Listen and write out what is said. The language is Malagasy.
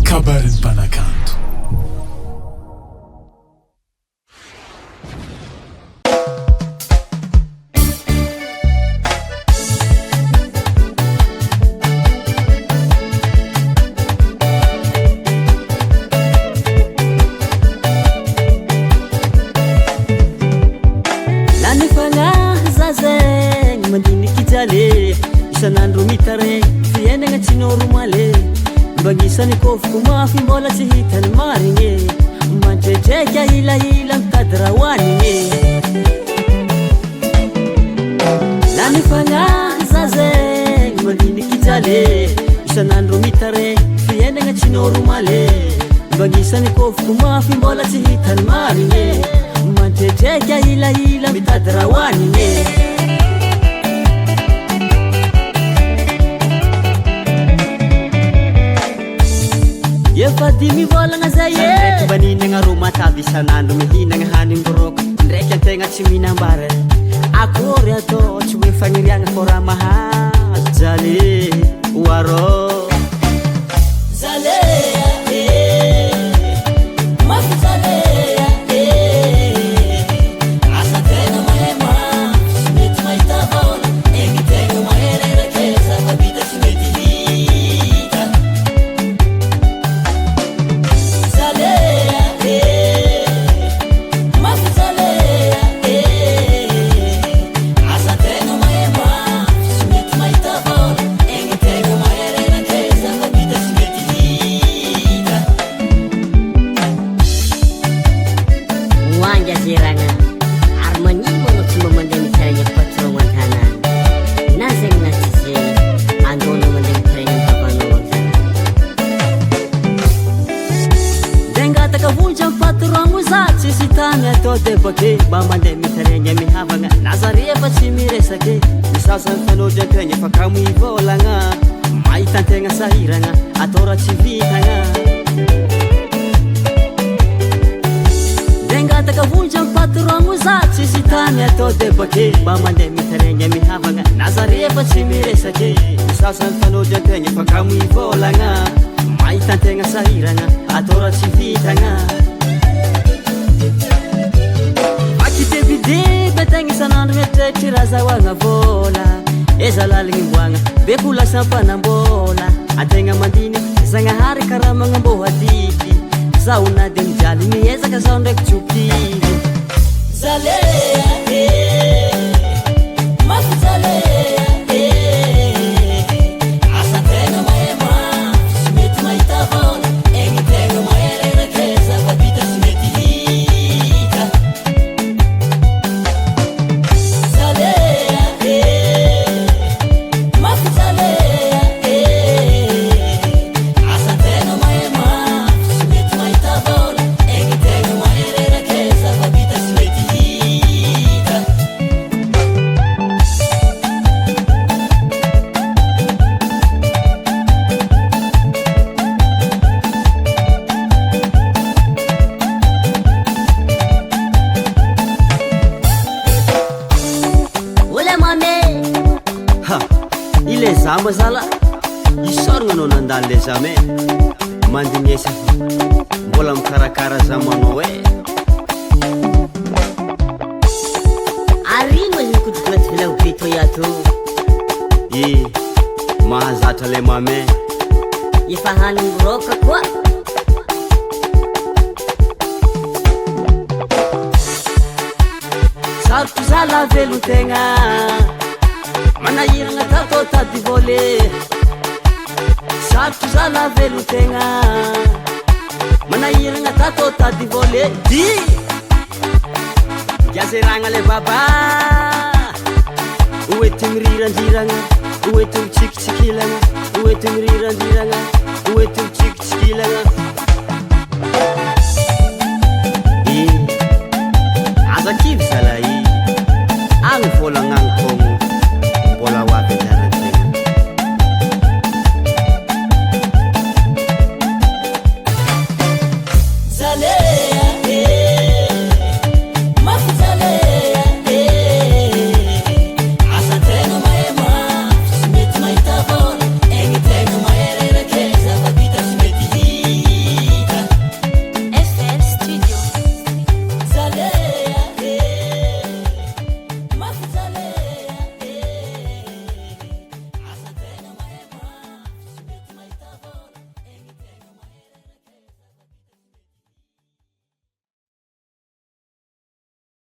kabarin'ny mpanakanto. Isanandro mitare fiainagna tsy normale mbanisany kofoko mafy mbola tsy hitany marigny mantretreka ilaila mitady raha hoanigny lany fagnahy za zegny mandiniky jale isanandro mitare fiainagna tsy normale mbanisany kofoko mafy mbola tsy hitany marigny mantretreka ilaila mitady raha hoanigny efa dimy volagna zay e baninagna ro matavy isanandro mihinagna hanigny boroko ndraiky antegna tsy mihinambara akory atao tsy hoe fagniriagna fô raha mahazo jale oarô jale mafy jale asa tegna mahema tsy mety mahita vola egny tegna mahererake za vita tsy mety debake bamande mitarenya mihavagna nazare fa tsy miresake misasany fanodry antegna fa kamoivolagna mahitantegna sahiragna atao raha tsy vitagna dengataka vonjy amy patrogno za tsisy tany atao debake bamande mitarenya mihavagna nazare fa tsy miresake misasany fanodry antegna fa kamoivolagna mahitantegna sahiragna atao raha tsy vitagna betegna isanandro mietretry raha zahoagna vola ezalaligny mboagna beko lasa mpanambola antegna mandiny zagnahary karaha magnambohadiky zaho na de mijaly miezaka zaho ndraiky tsopily zale mafy jale asa tegna mahema tsy mety mahita vola egny tegna mahererake zava vita tsy mety mazala isoragna anao nandalo le zame mandignesa mbola mikarakara zamanao e arino nikodiko anaty vilago to yato mahazatra le mame efa hanigny roka koa sarotro zala velon-tegna manahiragna tatao tady volé sarotro zala velon-tegna manahiragna tatao tady volé di gazeragna le baba oety mirirandriragna oety mitsikitsikilagna oety mirirandriragna oety mitsikitsikilagna